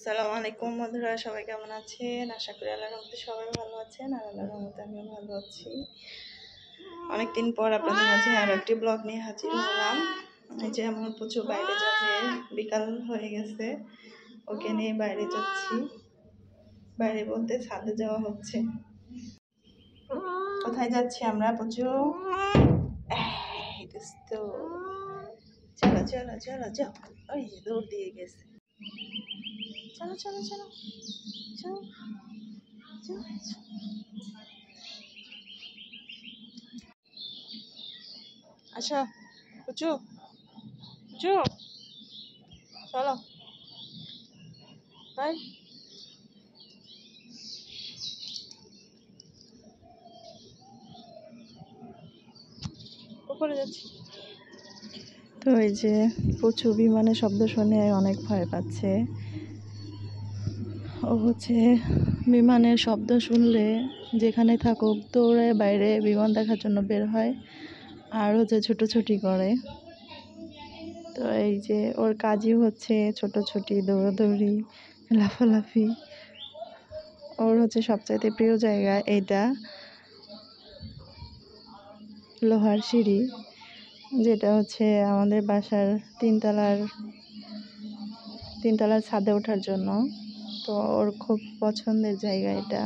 আসসালামু আলাইকুম বন্ধুরা, সবাই কেমন আছেন? আশা করি আল্লাহর রহমতে সবাই ভালো আছেন। আর আল্লাহর রহমতে আমিও ভালো আছি। অনেকদিন পর আপনাদের মাঝে আরো একটি ব্লগ নিয়ে হাজির হলাম। এই যে আমার প্রচুর বাইরে যাবে, বিকাল হয়ে গেছে, ওকে নিয়ে বাইরে যাচ্ছি। বাইরে বলতে ছাদে যাওয়া হচ্ছে। কোথায় যাচ্ছি আমরা? প্রচুর চলো চলো চলো যাও, ওই দৌড় দিয়ে গেছে। চলো চলো চলো চলো চলো। আসো পুচু, পুচু চলো তাই। উপরে যাচ্ছি তো। এই যে পুচু বিমানের শব্দ শুনে অনেক ভয় পাচ্ছে। ও হচ্ছে বিমানের শব্দ শুনলে যেখানে থাকুক দৌড়ে বাইরে বিমান দেখার জন্য বের হয়, আর হচ্ছে ছুটোছুটি করে। তো এই যে ওর কাজই হচ্ছে ছোটোছুটি, দৌড়াদৌড়ি, লাফালাফি। ওর হচ্ছে সবচাইতে প্রিয় জায়গা এইটা, লোহার সিঁড়ি, যেটা হচ্ছে আমাদের বাসার তিনতলার ছাদে ওঠার জন্য। তো ওর খুব পছন্দের জায়গা এটা।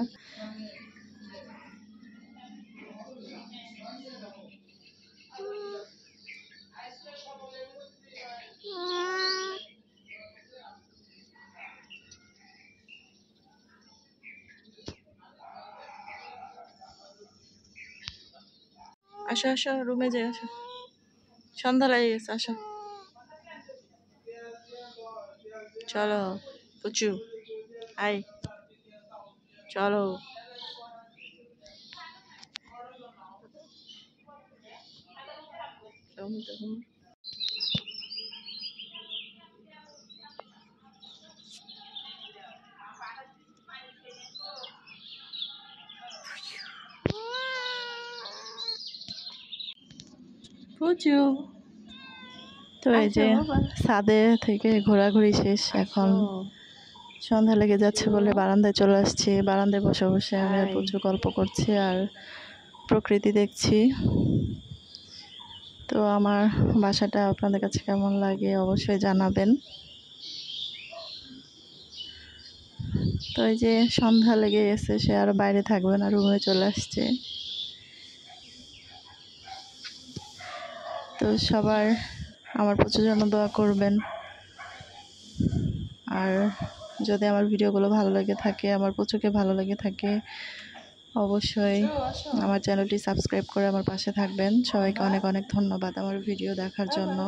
আসো আসো, রুমে যাই, আসো, সন্ধ্যা লেগে গেছে, আসো চলো পুচু, আই চলো। পুচু তো এই যে ছাদে থেকে ঘোরাঘুরি শেষ, এখন সন্ধ্যা লেগে যাচ্ছে বলে বারান্দায় চলে আসছি। বারান্দায় বসে বসে আমি আর পুচু গল্প করছি আর প্রকৃতি দেখছি। তো আমার বাসাটা আপনাদের কাছে কেমন লাগে অবশ্যই জানাবেন। তো এই যে সন্ধ্যা লেগে গেছে, সে আর বাইরে থাকবে না, রুমে চলে আসছে। তো সবার আমার পুচুর জন্য দোয়া করবেন। আর যদি আমার ভিডিওগুলো ভালো লেগে থাকে, আমার পুচুকে ভালো লেগে থাকে, অবশ্যই আমার চ্যানেলটি সাবস্ক্রাইব করে আমার পাশে থাকবেন। সবাইকে অনেক অনেক ধন্যবাদ আমার ভিডিও দেখার জন্য।